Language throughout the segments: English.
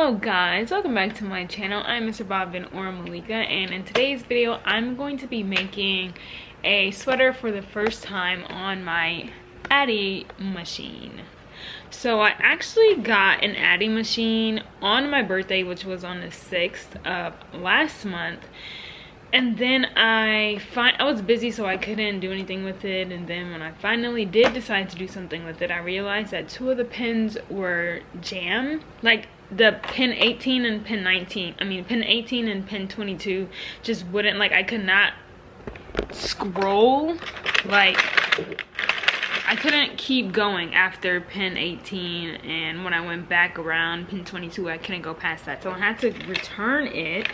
Hello guys, welcome back to my channel. I'm Mr. Bobbin or Malika, and in today's video I'm going to be making a sweater for the first time on my addi machine. So I actually got an addi machine on my birthday, which was on the 6th of last month. And then I was busy, so I couldn't do anything with it. And then when I finally did decide to do something with it, I realized that two of the pins were jammed. Like the pin 18 and pin 19. I mean, pin 18 and pin 22 just wouldn't, like, I could not scroll. Like, I couldn't keep going after pin 18. And when I went back around pin 22, I couldn't go past that. So I had to return it.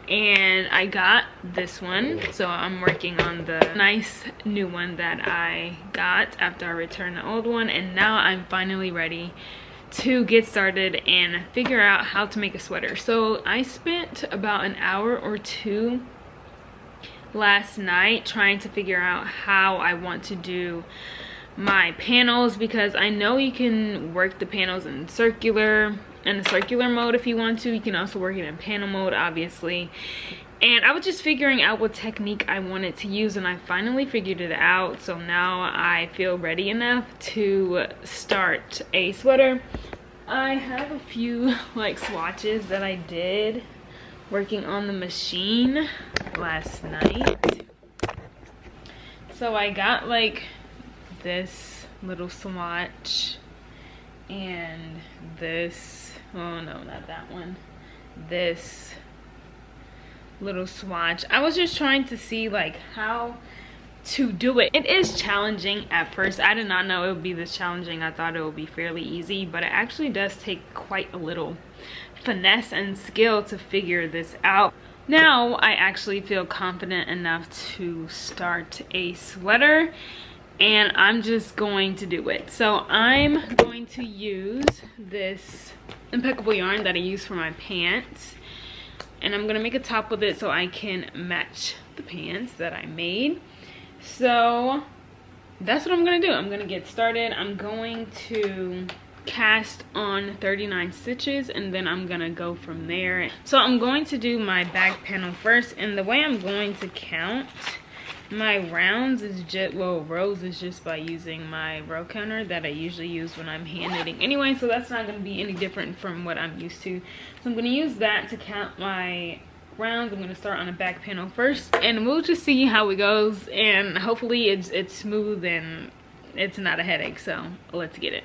And I got this one, so I'm working on the nice new one that I got after I returned the old one. And now I'm finally ready to get started and figure out how to make a sweater. So I spent about an hour or two last night trying to figure out how I want to do my panels, because I know you can work the panels in the circular mode if you want to. You can also work it in panel mode, obviously. And I was just figuring out what technique I wanted to use, and I finally figured it out. So now I feel ready enough to start a sweater. I have a few like swatches that I did working on the machine last night. So I got like this little swatch and this, oh no, not that one, this little swatch. I was just trying to see like how to do it. It is challenging at first. I did not know it would be this challenging. I thought it would be fairly easy, but it actually does take quite a little finesse and skill to figure this out. Now I actually feel confident enough to start a sweater, and I'm just going to do it. So I'm going to use this impeccable yarn that I use for my pants, and I'm gonna make a top with it so I can match the pants that I made. So that's what I'm gonna do. I'm gonna get started. I'm going to cast on 39 stitches, and then I'm gonna go from there. So I'm going to do my back panel first, and the way I'm going to count my rounds is just, well, rows is just by using my row counter that I usually use when I'm hand knitting anyway, so that's not going to be any different from what I'm used to. So I'm going to use that to count my rounds. I'm going to start on the back panel first, and we'll just see how it goes, and hopefully it's smooth and it's not a headache. So let's get it.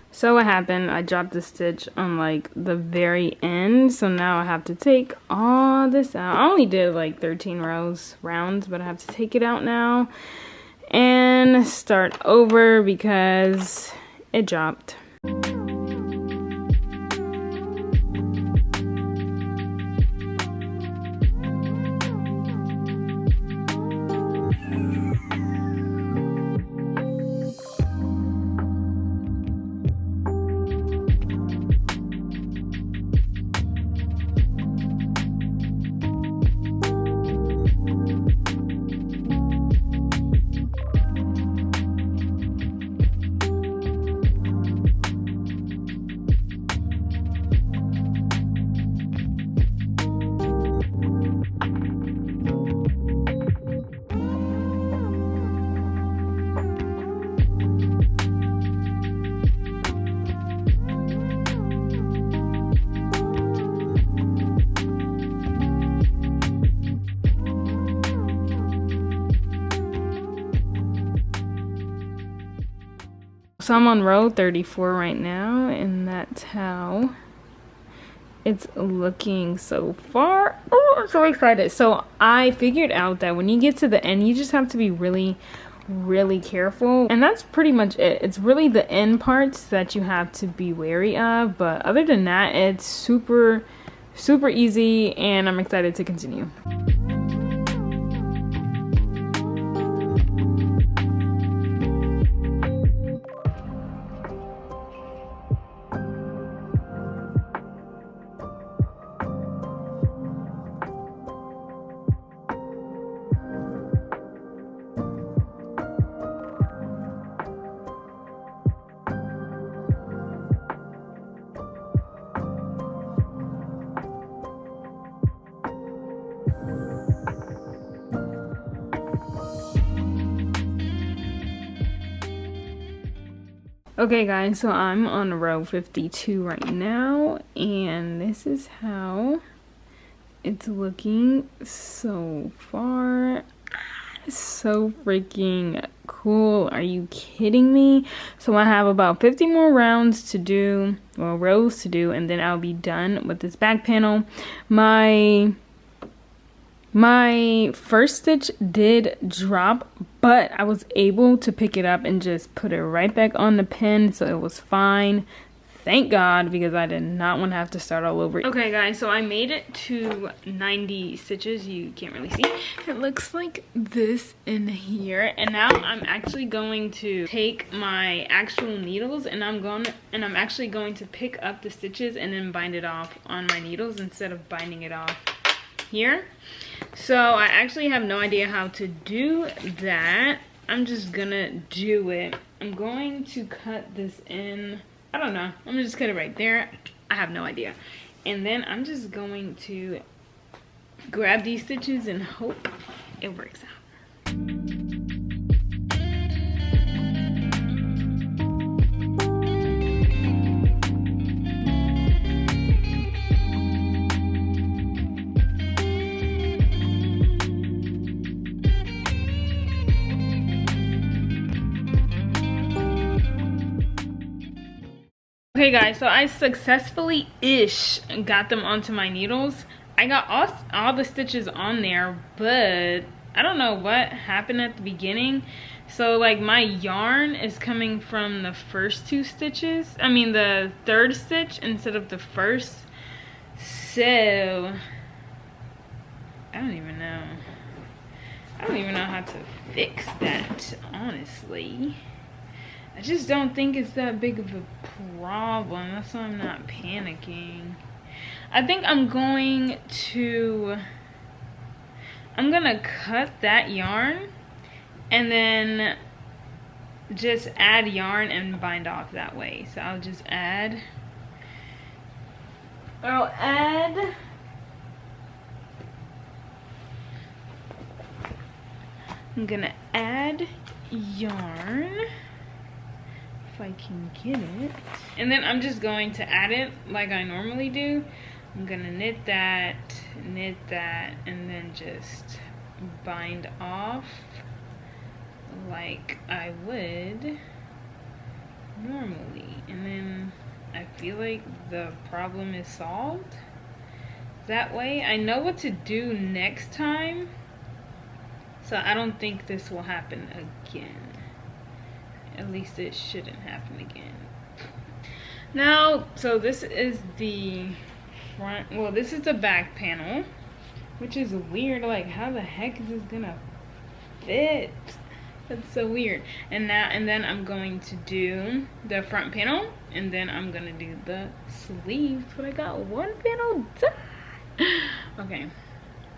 So what happened, I dropped the stitch on like the very end, so now I have to take all this out. I only did like 13 rounds, but I have to take it out now and start over because it dropped. So I'm on row 34 right now, and that's how it's looking so far. Oh, I'm so excited. So I figured out that when you get to the end, you just have to be really careful, and that's pretty much it. It's really the end parts that you have to be wary of, but other than that, it's super easy, and I'm excited to continue. Okay guys, so I'm on row 52 right now, and this is how it's looking so far. So freaking cool. Are you kidding me? So I have about 50 more rounds to do, or rows to do, and then I'll be done with this back panel. My first stitch did drop, but I was able to pick it up and just put it right back on the pin, so it was fine. Thank God, because I did not want to have to start all over. Okay guys, so I made it to 90 stitches. You can't really see. It looks like this in here, and now I'm actually going to take my actual needles, and I'm actually going to pick up the stitches and then bind it off on my needles instead of binding it off here. So I actually have no idea how to do that. I'm just gonna do it. I'm going to cut this in. I don't know. I'm gonna just cut it right there. I have no idea. And then I'm just going to grab these stitches and hope it works out. Okay guys, so I successfully-ish got them onto my needles. I got all the stitches on there, but I don't know what happened at the beginning. So like my yarn is coming from the first two stitches. I mean the third stitch instead of the first. So I don't even know how to fix that, honestly. I just don't think it's that big of a problem. That's why I'm not panicking. I think I'm gonna cut that yarn and then just add yarn and bind off that way. So I'll just add I'm gonna add yarn if I can get it, and then I'm just going to add it like I normally do. I'm gonna knit that, and then just bind off like I would normally, and then I feel like the problem is solved. That way I know what to do next time, so I don't think this will happen again. At least it shouldn't happen again. Now, so this is the front, well, this is the back panel, which is weird. Like, how the heck is this gonna fit? That's so weird. And then I'm going to do the front panel, and then I'm gonna do the sleeves. But I got one panel done. Okay,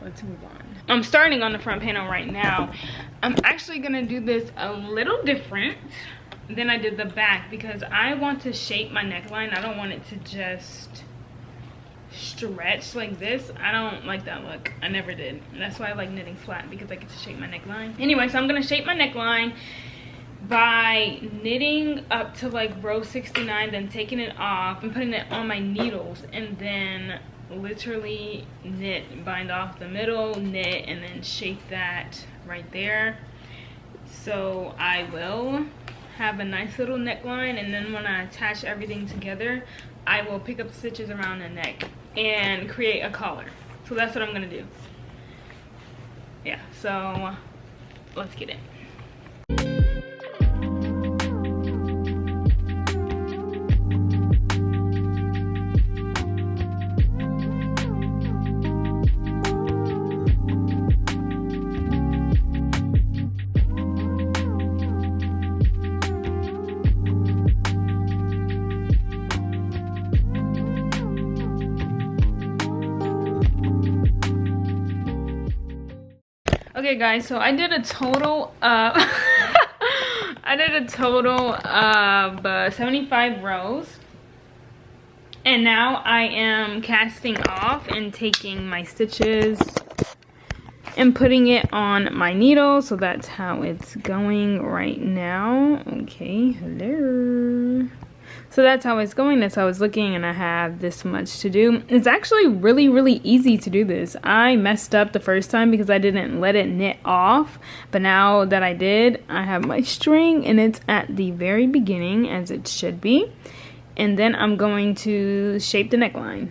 let's move on. I'm starting on the front panel right now. I'm actually gonna do this a little different than I did the back because I want to shape my neckline. I don't want it to just stretch like this. I don't like that look. I never did. That's why I like knitting flat, because I get to shape my neckline. Anyway, so I'm gonna shape my neckline by knitting up to like row 69, then taking it off and putting it on my needles, and then literally knit, bind off the middle, knit, and then shape that right there. So I will have a nice little neckline, and then when I attach everything together, I will pick up stitches around the neck and create a collar. So that's what I'm gonna do. Yeah, so let's get it. Okay guys, so I did a total of I did a total of 75 rows, and now I am casting off and taking my stitches am putting it on my needle, so that's how it's going right now. Okay, hello. So that's how it's going, that's how it's looking, and I have this much to do. It's actually really easy to do this. I messed up the first time because I didn't let it knit off, but now that I did, I have my string and it's at the very beginning as it should be. And then I'm going to shape the neckline.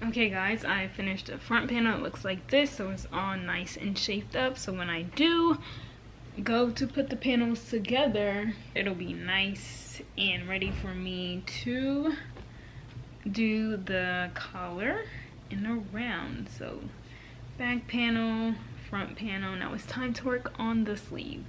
Okay guys, I finished the front panel. It looks like this, so it's all nice and shaped up. So when I do go to put the panels together, it'll be nice and ready for me to do the collar and around. So back panel, front panel. Now it's time to work on the sleeve.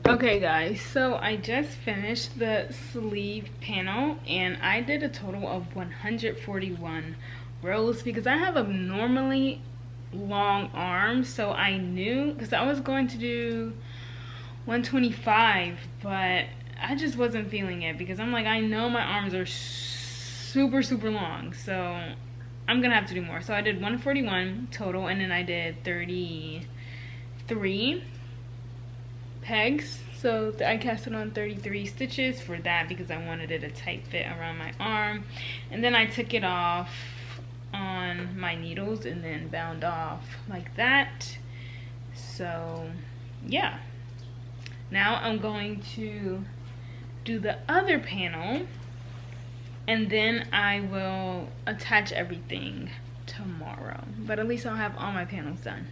Okay guys, so I just finished the sleeve panel and I did a total of 141 rows because I have abnormally long arms. So I knew, because I was going to do 125, but I just wasn't feeling it because I'm like, I know my arms are super long, so I'm gonna have to do more. So I did 141 total, and then I did 33 pegs. So I casted on 33 stitches for that because I wanted it a tight fit around my arm. And then I took it off on my needles and then bound off like that. So yeah. Now I'm going to do the other panel and then I will attach everything tomorrow. But at least I'll have all my panels done.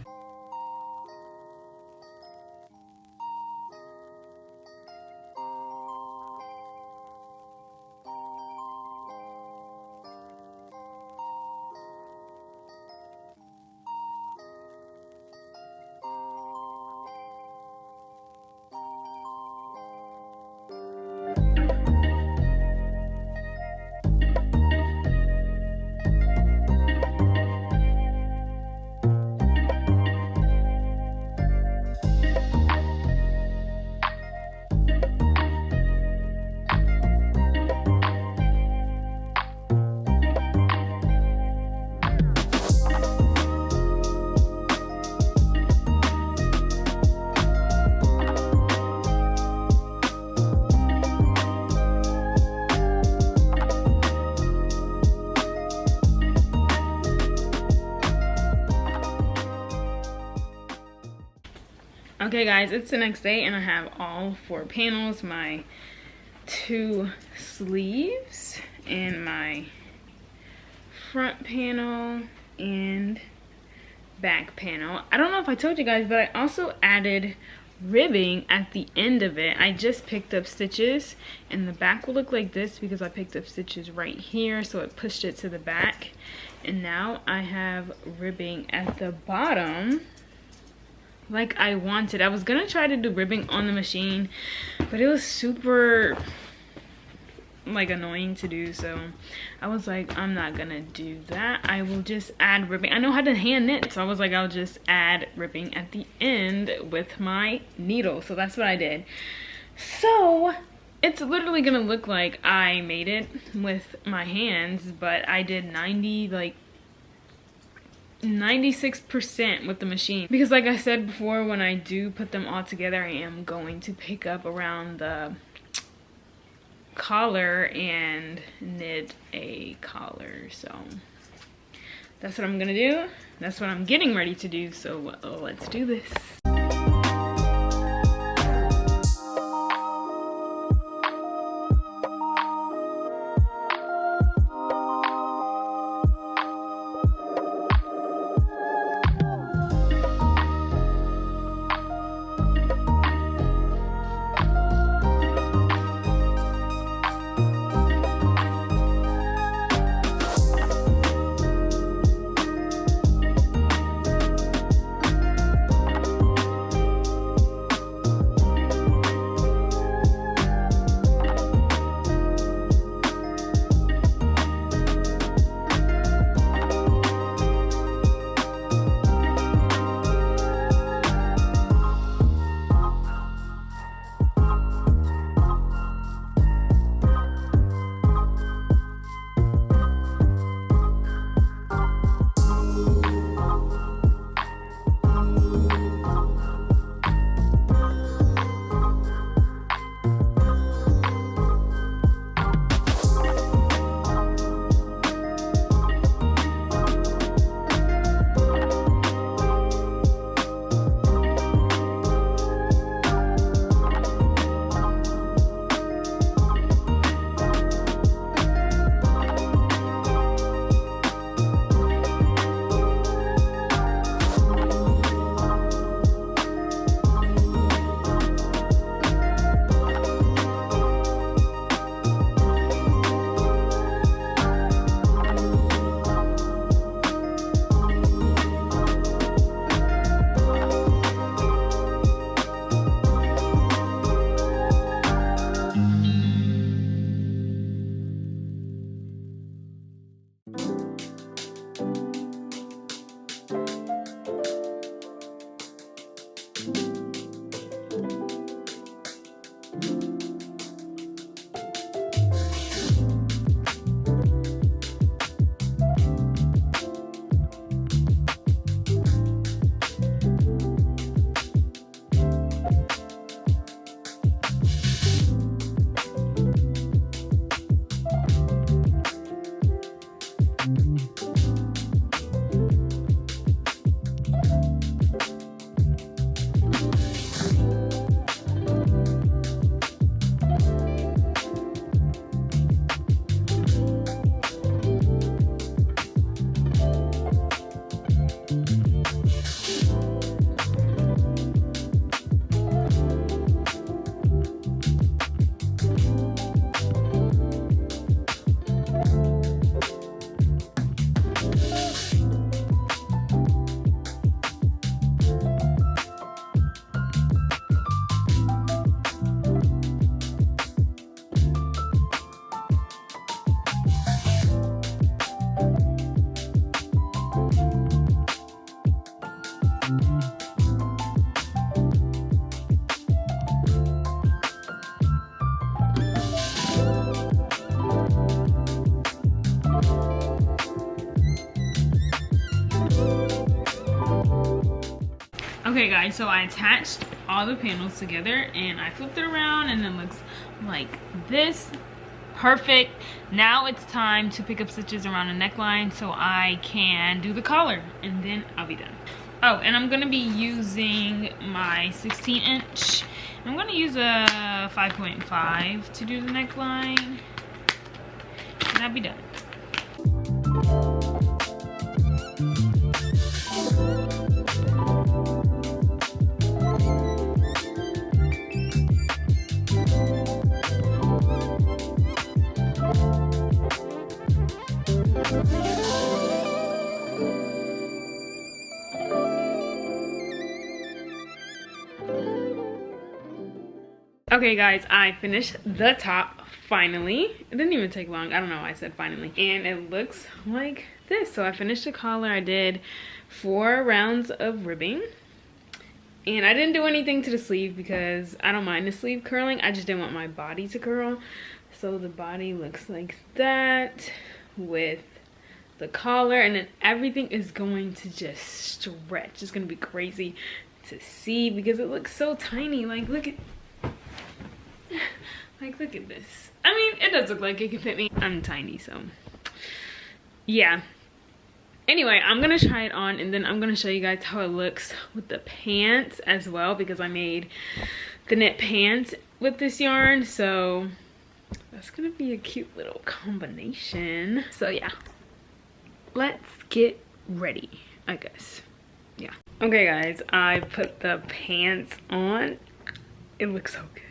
Okay guys, it's the next day and I have all 4 panels. My two sleeves and my front panel and back panel. I don't know if I told you guys, but I also added ribbing at the end of it. I just picked up stitches, and the back will look like this because I picked up stitches right here, so it pushed it to the back. And now I have ribbing at the bottom like I wanted. I was gonna try to do ribbing on the machine, but it was super like annoying to do, so I was like, I'm not gonna do that. I will just add ribbing. I know how to hand knit, so I was like, I'll just add ribbing at the end with my needle. So that's what I did. So it's literally gonna look like I made it with my hands, but I did 96% with the machine, because like I said before, when I do put them all together, I am going to pick up around the collar and knit a collar. So that's what I'm gonna do. That's what I'm getting ready to do. So let's do this. Okay guys, so I attached all the panels together and I flipped it around and it looks like this. Perfect. Now it's time to pick up stitches around the neckline so I can do the collar and then I'll be done. Oh, and I'm gonna be using my 16-inch I'm gonna use a 5.5 to do the neckline, and I'll be done. Okay guys, I finished the top finally. It didn't even take long. I don't know why I said finally. And it looks like this. So I finished the collar. I did 4 rounds of ribbing. And I didn't do anything to the sleeve because I don't mind the sleeve curling. I just didn't want my body to curl. So the body looks like that with the collar, and then everything is going to just stretch. It's gonna be crazy to see because it looks so tiny. Like look at this. I mean, it does look like it can fit me. I'm tiny, so yeah. Anyway, I'm gonna try it on and then I'm gonna show you guys how it looks with the pants as well, because I made the knit pants with this yarn, so that's gonna be a cute little combination. So yeah, let's get ready, I guess. Yeah. Okay guys, I put the pants on. It looks so good.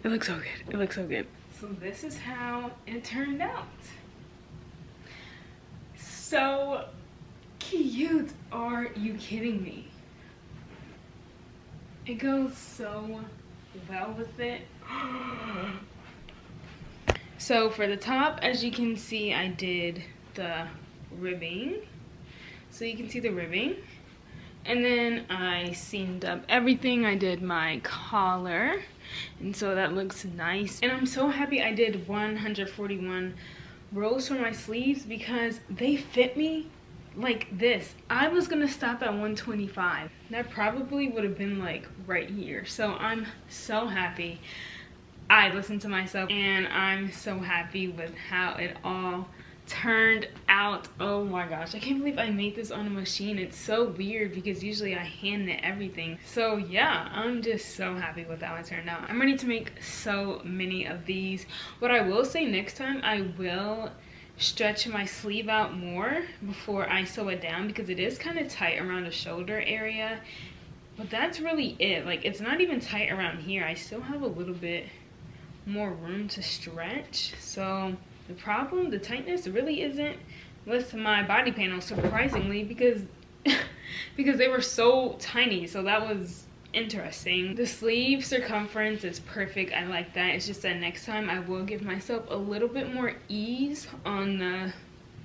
It looks so good. It looks so good. So this is how it turned out. So cute. Are you kidding me? It goes so well with it. So for the top, as you can see, I did the ribbing. So you can see the ribbing. And then I seamed up everything. I did my collar, and so that looks nice. And I'm so happy I did 141 rows for my sleeves because they fit me like this. I was gonna stop at 125. That probably would have been like right here. So I'm so happy I listened to myself, and I'm so happy with how it all turned out. Oh my gosh, I can't believe I made this on a machine. It's so weird because usually I hand knit everything. So yeah, I'm just so happy with how it turned out. I'm ready to make so many of these. What I will say, next time I will stretch my sleeve out more before I sew it down because it is kind of tight around the shoulder area, but that's really it. Like, it's not even tight around here. I still have a little bit more room to stretch. So the tightness really isn't with my body panel, surprisingly, because they were so tiny. So that was interesting. The sleeve circumference is perfect. I like that. It's just that next time I will give myself a little bit more ease on the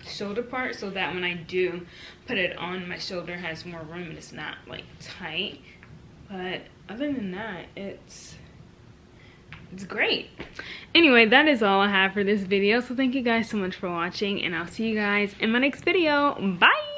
shoulder part, so that when I do put it on, my shoulder has more room and it's not like tight. But other than that, it's great. Anyway, that is all I have for this video. So thank you guys so much for watching, and I'll see you guys in my next video. Bye.